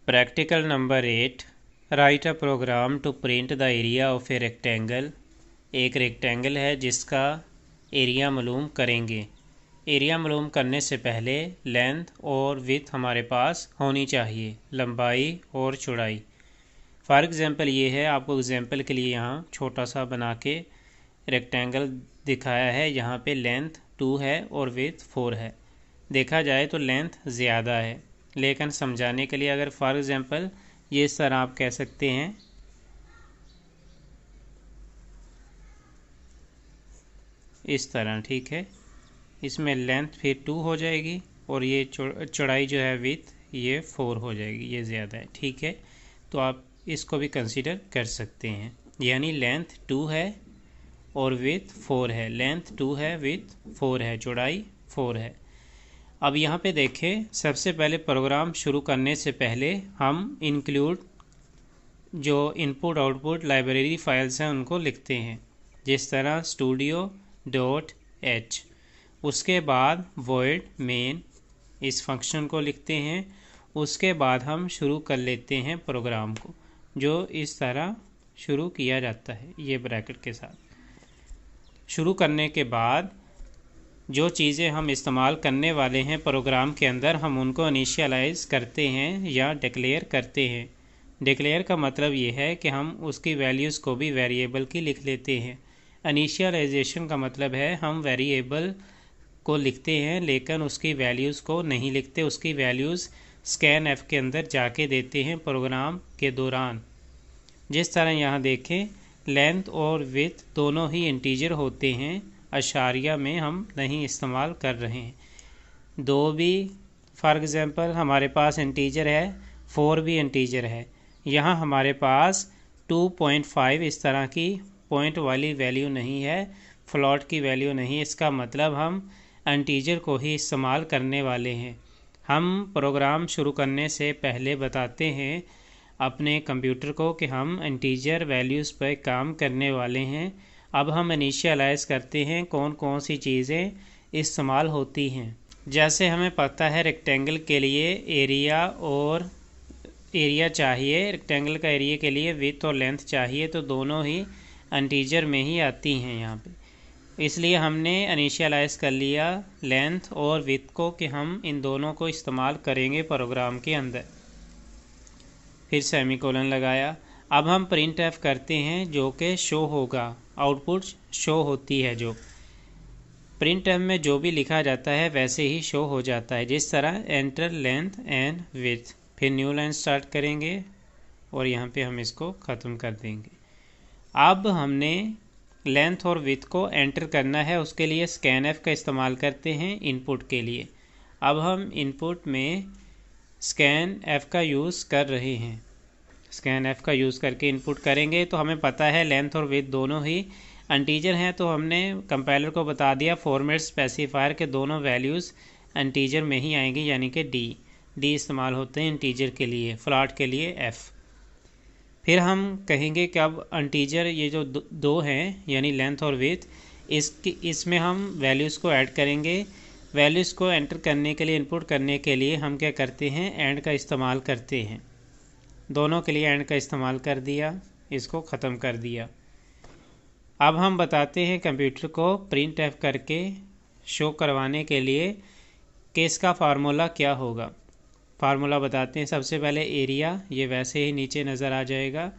Practical number 8. Write a program to print the area of a rectangle. एक rectangle है जिसका area मालूम करेंगे। एरिया मालूम करने से पहले लेंथ और विड्थ हमारे पास होनी चाहिए, लंबाई और चौड़ाई। फॉर एग्ज़ाम्पल ये है, आपको एग्ज़ाम्पल के लिए यहाँ छोटा सा बना के रेक्टेंगल दिखाया है। यहाँ पे लेंथ 2 है और विड्थ 4 है। देखा जाए तो लेंथ ज़्यादा है, लेकिन समझाने के लिए अगर फॉर एग्ज़ाम्पल ये इस तरह आप कह सकते हैं, इस तरह, ठीक है। इसमें लेंथ फिर 2 हो जाएगी और ये चौड़ाई जो है विड्थ ये 4 हो जाएगी, ये ज़्यादा है, ठीक है। तो आप इसको भी कंसीडर कर सकते हैं। यानी लेंथ 2 है और विड्थ 4 है। लेंथ 2 है, विड्थ 4 है, चौड़ाई 4 है। अब यहाँ पे देखें, सबसे पहले प्रोग्राम शुरू करने से पहले हम इंक्लूड जो इनपुट आउटपुट लाइब्रेरी फाइल्स हैं उनको लिखते हैं, जिस तरह studio.h। उसके बाद void main इस फंक्शन को लिखते हैं। उसके बाद हम शुरू कर लेते हैं प्रोग्राम को, जो इस तरह शुरू किया जाता है, ये ब्रैकेट के साथ। शुरू करने के बाद जो चीज़ें हम इस्तेमाल करने वाले हैं प्रोग्राम के अंदर, हम उनको इनिशियलाइज़ करते हैं या डिक्लेयर करते हैं। डिक्लेयर का मतलब ये है कि हम उसकी वैल्यूज़ को भी वेरिएबल की लिख लेते हैं। इनिशियलाइजेशन का मतलब है हम वेरिएबल को लिखते हैं लेकिन उसकी वैल्यूज़ को नहीं लिखते, उसकी वैल्यूज़ स्कैन एफ के अंदर जाके देते हैं प्रोग्राम के दौरान। जिस तरह यहाँ देखें, लेंथ और विड्थ दोनों ही इंटीजर होते हैं, अशारिया में हम नहीं इस्तेमाल कर रहे हैं। 2 भी फॉर एग्ज़ाम्पल हमारे पास इंटीजर है, 4 भी इंटीजर है। यहाँ हमारे पास 2.5 इस तरह की पॉइंट वाली वैल्यू नहीं है, फ्लॉट की वैल्यू नहीं। इसका मतलब हम इंटीजर को ही इस्तेमाल करने वाले हैं। हम प्रोग्राम शुरू करने से पहले बताते हैं अपने कंप्यूटर को कि हम इंटीजर वैल्यूज़ पर काम करने वाले हैं। अब हम इनिशियलाइज़ करते हैं कौन कौन सी चीज़ें इस्तेमाल होती हैं। जैसे हमें पता है रेक्टेंगल के लिए एरिया और एरिया चाहिए, रेक्टेंगल का एरिया के लिए विड्थ और लेंथ चाहिए, तो दोनों ही इंटीजर में ही आती हैं यहाँ पे। इसलिए हमने इनिशियलाइज़ कर लिया लेंथ और विड्थ को कि हम इन दोनों को इस्तेमाल करेंगे प्रोग्राम के अंदर। फिर सेमीकोलन लगाया। अब हम प्रिंट एफ करते हैं जो कि शो होगा, आउटपुट शो होती है। जो प्रिंट एफ में जो भी लिखा जाता है वैसे ही शो हो जाता है, जिस तरह एंटर लेंथ एंड विड्थ। फिर न्यू लाइन स्टार्ट करेंगे और यहाँ पे हम इसको ख़त्म कर देंगे। अब हमने लेंथ और विड्थ को एंटर करना है, उसके लिए स्कैन एफ का इस्तेमाल करते हैं इनपुट के लिए। अब हम इनपुट में स्कैन एफ का यूज़ कर रहे हैं। स्कैन एफ का यूज़ करके इनपुट करेंगे तो हमें पता है लेंथ और विड्थ दोनों ही इंटीजर हैं, तो हमने कंपाइलर को बता दिया फॉर्मेट स्पेसिफायर के दोनों वैल्यूज़ इंटीजर में ही आएंगी, यानी कि डी इस्तेमाल होते हैं इंटीजर के लिए, फ्लॉट के लिए एफ़। फिर हम कहेंगे कि अब इंटीजर ये जो दो हैं यानी लेंथ और विड्थ, इसमें हम वैल्यूज़ को ऐड करेंगे। वैल्यूज़ को एंटर करने के लिए, इनपुट करने के लिए हम क्या करते हैं, एंड का इस्तेमाल करते हैं। दोनों के लिए एंड का इस्तेमाल कर दिया, इसको ख़त्म कर दिया। अब हम बताते हैं कंप्यूटर को प्रिंट एफ करके शो करवाने के लिए कि इसका फार्मूला क्या होगा। फार्मूला बताते हैं। सबसे पहले एरिया, ये वैसे ही नीचे नज़र आ जाएगा।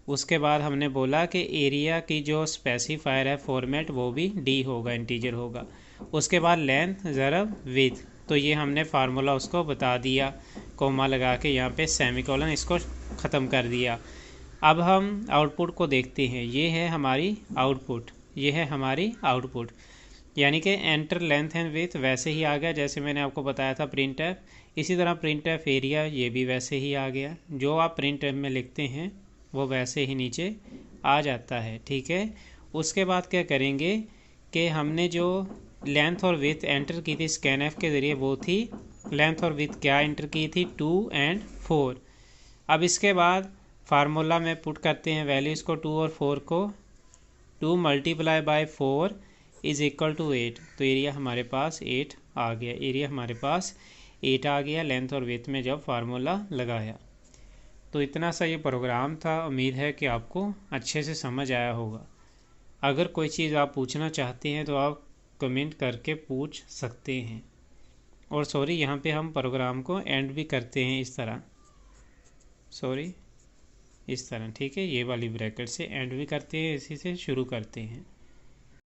उसके बाद हमने बोला कि एरिया की जो स्पेसिफायर है फॉर्मेट वो भी डी होगा, इंटीजर होगा। उसके बाद लेंथ ज़रब विड्थ, तो ये हमने फार्मूला उसको बता दिया, कोमा लगा के यहाँ पे सेमीकोलन, इसको ख़त्म कर दिया। अब हम आउटपुट को देखते हैं। ये है हमारी आउटपुट, ये है हमारी आउटपुट, यानी कि एंटर लेंथ एंड विड्थ वैसे ही आ गया जैसे मैंने आपको बताया था प्रिंट एफ। इसी तरह प्रिंट एफ एरिया, ये भी वैसे ही आ गया। जो आप प्रिंट एफ में लिखते हैं वो वैसे ही नीचे आ जाता है, ठीक है। उसके बाद क्या करेंगे कि हमने जो लेंथ और विड्थ एंटर की थी स्कैन एफ के ज़रिए, वो थी लेंथ और विड्थ क्या एंटर की थी, 2 और 4। अब इसके बाद फार्मूला में पुट करते हैं वैल्यूज़ को, 2 और 4 को। 2 multiply by 4 is equal to 8, तो एरिया हमारे पास 8 आ गया। एरिया हमारे पास 8 आ गया लेंथ और विड्थ में जब फार्मूला लगाया। तो इतना सा ये प्रोग्राम था। उम्मीद है कि आपको अच्छे से समझ आया होगा। अगर कोई चीज़ आप पूछना चाहते हैं तो आप कमेंट करके पूछ सकते हैं। और सॉरी, यहाँ पे हम प्रोग्राम को एंड भी करते हैं इस तरह, सॉरी इस तरह, ठीक है। ये वाली ब्रैकेट से एंड भी करते हैं, इसी से शुरू करते हैं।